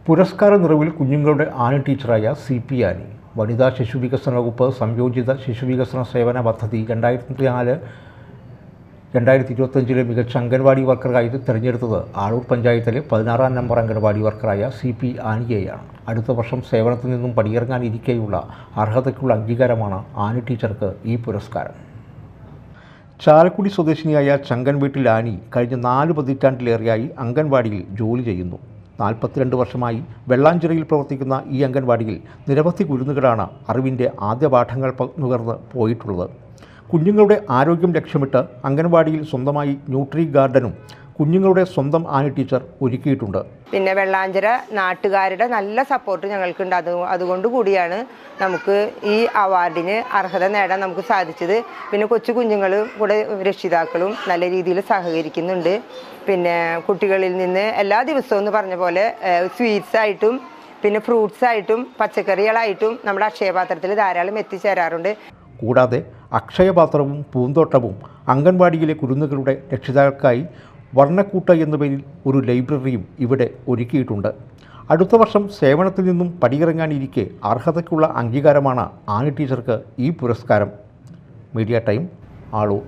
പുരസ്കാര നിറവിൽ കുഞ്ഞുങ്ങളുടെ ആന ടീച്ചറായ CP ആനി. വനിതാ ശിശുവികസന വകുപ്പ് സംയോജിത ശിശുവികസന സേവന പദ്ധതി 2024-2025 മികച്ച അംഗൻവാടി വർക്കറായി തിരഞ്ഞെടുത്തത് ആളൂർ പഞ്ചായത്തിലെ 16-ാം നമ്പർ അംഗൻവാടി വർക്കറായ CP ആനിയെയാണ്. അടുത്ത വർഷം സേവനത്തിൽ നിന്നും പടിയിറങ്ങാനിരിക്കെയുള്ള അർഹതയ്ക്കുള്ള അംഗീകാരമാണ് ആനി ടീച്ചർക്ക് ഈ പുരസ്കാരം. ചാലക്കുടി സ്വദേശിനിയായ ചങ്കൻവീട്ടിൽ ആനി കഴിഞ്ഞ 4 പതിറ്റാണ്ടിലേറെയായി അംഗൻവാടിയിൽ ജോലി ചെയ്യുന്നു. 42 വർഷമായി വെള്ളാഞ്ചിറയിൽ പ്രവർത്തിക്കുന്ന ഈ അംഗൻവാടിയിൽ നിരവധി കുരുന്നുകളാണ് അറിവിൻ്റെ ആദ്യ പാഠങ്ങൾ നുകർന്ന് പോയിട്ടുള്ളത്. കുഞ്ഞുങ്ങളുടെ ആരോഗ്യം ലക്ഷ്യമിട്ട് അംഗൻവാടിയിൽ സ്വന്തമായി ന്യൂട്രി ഗാർഡനും കുഞ്ഞുങ്ങളുടെ സ്വന്തം ആനി ടീച്ചർ ഒരുക്കിയിട്ടുണ്ട്. പിന്നെ വെള്ളാഞ്ചിറ നാട്ടുകാരുടെ നല്ല സപ്പോർട്ട് ഞങ്ങൾക്കുണ്ട്. അതുകൊണ്ട് കൂടിയാണ് നമുക്ക് ഈ അവാർഡിന് അർഹത നേടാൻ നമുക്ക് സാധിച്ചത്. പിന്നെ കൊച്ചു കുഞ്ഞുങ്ങളും കൂടെ രക്ഷിതാക്കളും നല്ല രീതിയിൽ സഹകരിക്കുന്നുണ്ട്. പിന്നെ കുട്ടികളിൽ നിന്ന് എല്ലാ ദിവസവും എന്ന് പറഞ്ഞ പോലെ സ്വീറ്റ്സ് ആയിട്ടും പിന്നെ ഫ്രൂട്ട്സ് ആയിട്ടും പച്ചക്കറികളായിട്ടും നമ്മുടെ അക്ഷയപാത്രത്തിൽ ധാരാളം എത്തിച്ചേരാറുണ്ട്. കൂടാതെ അക്ഷയപാത്രവും പൂന്തോട്ടവും അംഗൻവാടിയിലെ കുരുന്നുകളുടെ രക്ഷിതാക്കൾക്കായി വർണ്ണക്കൂട്ട് എന്ന പേരിൽ ഒരു ലൈബ്രറിയും ഇവിടെ ഒരുക്കിയിട്ടുണ്ട്. അടുത്ത വർഷം സേവനത്തിൽ നിന്നും പടിയിറങ്ങാനിരിക്കെ അർഹതയ്ക്കുള്ള അംഗീകാരമാണ് ആനി ടീച്ചർക്ക് ഈ പുരസ്കാരം. Media time, Aloor.